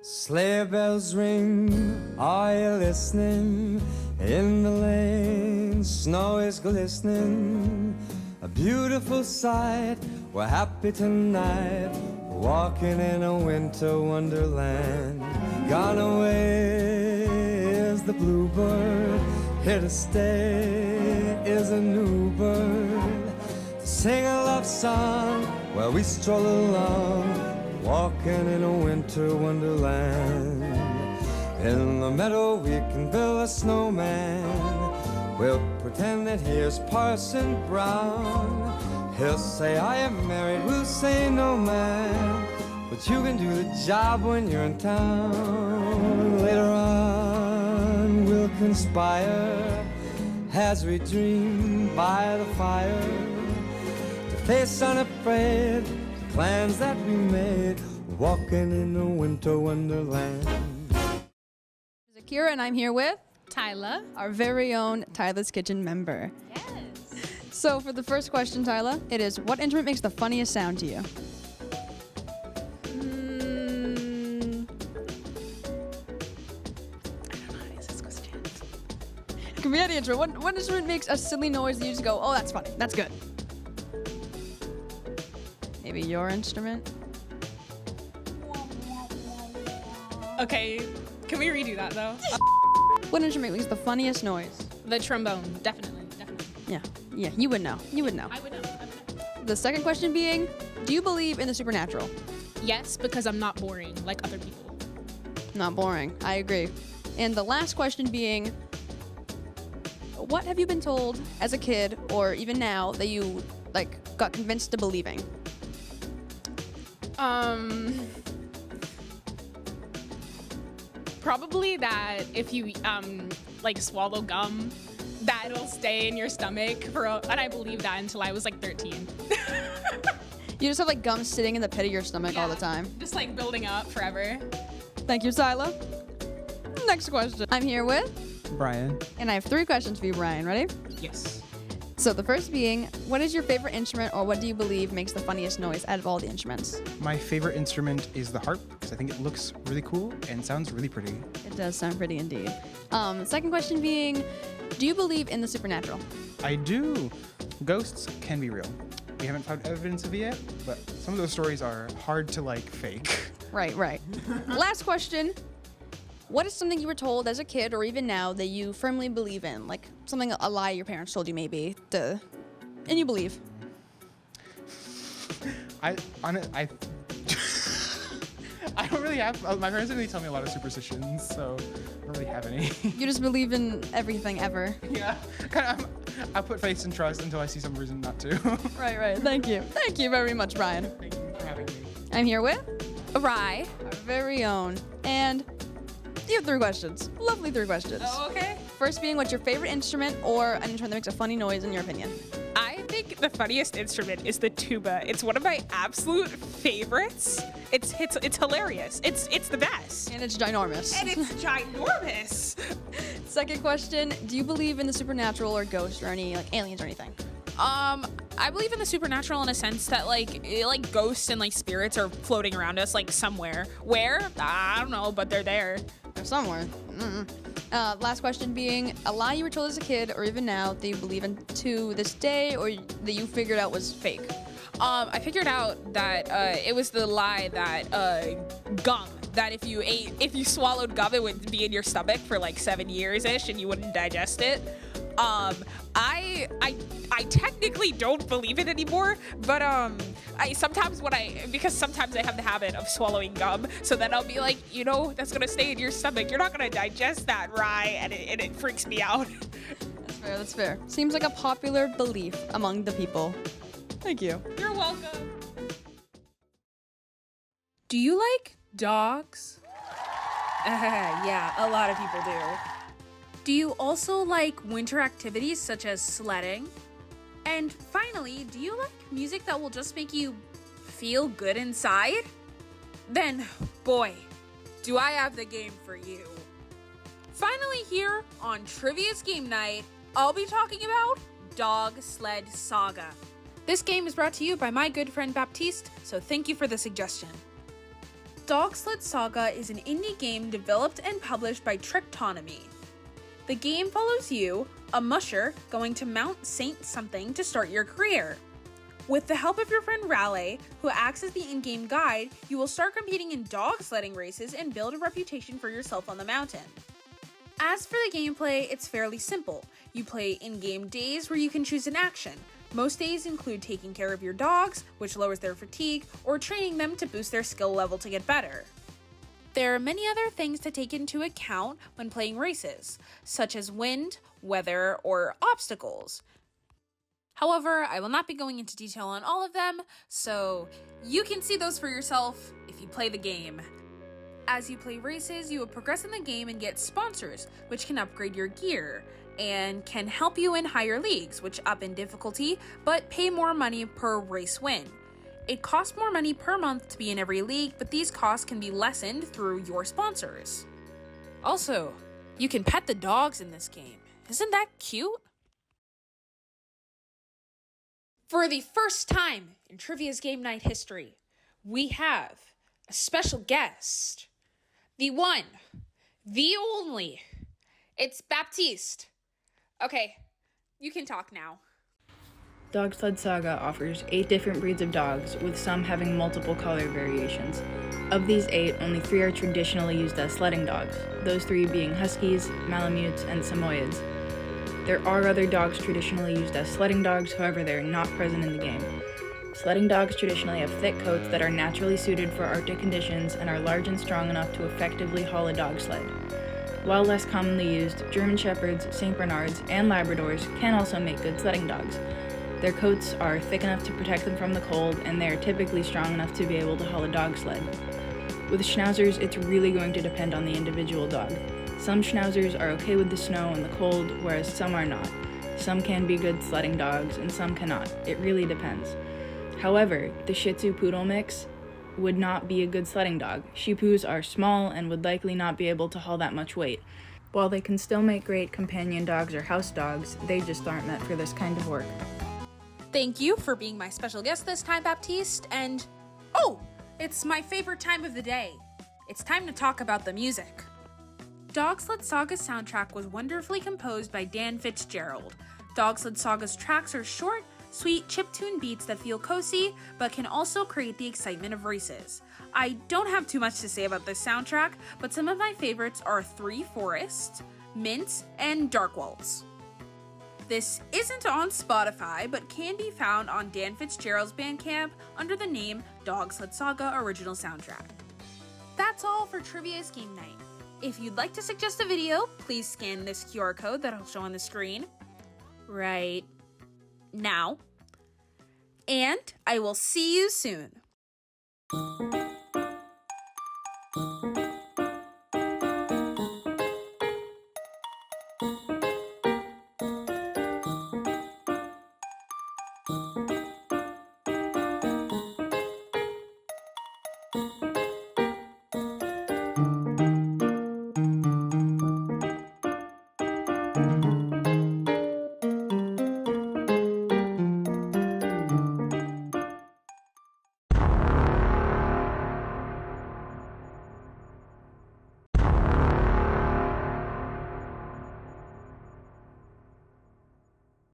Sleigh bells ring, are you listening? In the lane, snow is glistening. A beautiful sight, we're happy tonight. Walking in a winter wonderland. Gone away is the bluebird. Here to stay is a new bird. To sing a love song while we stroll along. Walking in a winter wonderland. In the meadow we can build a snowman. We'll pretend that here's Parson Brown. He'll say I am married, we'll say no man. But you can do the job when you're in town. Later on we'll conspire as we dream by the fire. To face unafraid plans that we made, walking in a winter wonderland. This is Akira, and I'm here with Tyla, our very own Tyla's Kitchen member. Yes. So for the first question, Tyla, it is, what instrument makes the funniest sound to you? I don't know how to answer this question. It can be any instrument. What instrument makes a silly noise that you just go, oh, that's funny, that's good? Maybe your instrument? Okay, can we redo that though? What instrument makes the funniest noise? The trombone, definitely. Yeah, you would know. I would know. The second question being, do you believe in the supernatural? Yes, because I'm not boring like other people. Not boring, I agree. And the last question being, what have you been told as a kid, or even now, that you got convinced to believing? Probably that if you swallow gum, that it'll stay in your stomach and I believed that until I was 13. You just have gum sitting in the pit of your stomach all the time. Just building up forever. Thank you, Sila. Next question. I'm here with Brian. and I have 3 questions for you, Brian. Ready? Yes. So the first being, what is your favorite instrument, or what do you believe makes the funniest noise out of all the instruments? My favorite instrument is the harp because I think it looks really cool and sounds really pretty. It does sound pretty indeed. Second question being, do you believe in the supernatural? I do. Ghosts can be real. We haven't found evidence of it yet, but some of those stories are hard to fake. Right. Last question. What is something you were told as a kid, or even now, that you firmly believe in? Like a lie your parents told you maybe, and you believe? I don't really have, my parents didn't really tell me a lot of superstitions, so I don't really have any. You just believe in everything ever. Yeah, I put faith and trust until I see some reason not to. Right. Thank you. Thank you very much, Brian. Thank you for having me. I'm here with Rye. our very own, and you have 3 questions. Lovely 3 questions. Oh, okay. First being, what's your favorite instrument, or an instrument that makes a funny noise in your opinion? I think the funniest instrument is the tuba. It's one of my absolute favorites. It's hilarious. It's the best. And it's ginormous. And it's ginormous. Second question, do you believe in the supernatural or ghosts or any aliens or anything? I believe in the supernatural in a sense that ghosts and spirits are floating around us somewhere. Where? I don't know, but they're there. They're somewhere. Last question being, a lie you were told as a kid, or even now, that you believe in to this day, or that you figured out was fake? I figured out that it was the lie that gum. That if you swallowed gum, it would be in your stomach for 7 years-ish, and you wouldn't digest it. I technically don't believe it anymore, but because sometimes I have the habit of swallowing gum, so then I'll be that's gonna stay in your stomach. You're not gonna digest that, Rye, and it freaks me out. That's fair. Seems like a popular belief among the people. Thank you. You're welcome. Do you like dogs? Yeah, a lot of people do. Do you also like winter activities such as sledding? And finally, do you like music that will just make you feel good inside? Then, boy, do I have the game for you. Finally here on Trivia's Game Night, I'll be talking about Dog Sled Saga. This game is brought to you by my good friend Baptiste, so thank you for the suggestion. Dog Sled Saga is an indie game developed and published by Tricktonomy. The game follows you, a musher, going to Mount Saint something to start your career. With the help of your friend Raleigh, who acts as the in-game guide, you will start competing in dog sledding races and build a reputation for yourself on the mountain. As for the gameplay, it's fairly simple. You play in-game days where you can choose an action. Most days include taking care of your dogs, which lowers their fatigue, or training them to boost their skill level to get better. There are many other things to take into account when playing races, such as wind, weather, or obstacles. However, I will not be going into detail on all of them, so you can see those for yourself if you play the game. As you play races, you will progress in the game and get sponsors, which can upgrade your gear, and can help you in higher leagues, which up in difficulty, but pay more money per race win. It costs more money per month to be in every league, but these costs can be lessened through your sponsors. Also, you can pet the dogs in this game. Isn't that cute? For the first time in Trivia's Game Night history, we have a special guest. The one, the only. It's Baptiste. Okay, you can talk now. Dog Sled Saga offers 8 different breeds of dogs, with some having multiple color variations. Of these 8, only 3 are traditionally used as sledding dogs, those 3 being Huskies, Malamutes, and Samoyeds. There are other dogs traditionally used as sledding dogs, however they are not present in the game. Sledding dogs traditionally have thick coats that are naturally suited for Arctic conditions and are large and strong enough to effectively haul a dog sled. While less commonly used, German Shepherds, St. Bernards, and Labradors can also make good sledding dogs. Their coats are thick enough to protect them from the cold, and they are typically strong enough to be able to haul a dog sled. With Schnauzers, it's really going to depend on the individual dog. Some Schnauzers are okay with the snow and the cold, whereas some are not. Some can be good sledding dogs, and some cannot. It really depends. However, the Shih Tzu Poodle mix would not be a good sledding dog. Shih Tzus are small and would likely not be able to haul that much weight. While they can still make great companion dogs or house dogs, they just aren't meant for this kind of work. Thank you for being my special guest this time, Baptiste, and oh, it's my favorite time of the day. It's time to talk about the music. Dog Sled Saga's soundtrack was wonderfully composed by Dan Fitzgerald. Dog Sled Saga's tracks are short, sweet, chiptune beats that feel cozy, but can also create the excitement of races. I don't have too much to say about this soundtrack, but some of my favorites are Three Forests, Mint, and Dark Waltz. This isn't on Spotify, but can be found on Dan Fitzgerald's Bandcamp under the name Dog Sled Saga Original Soundtrack. That's all for Trivia's Game Night. If you'd like to suggest a video, please scan this QR code that'll show on the screen right now. And I will see you soon.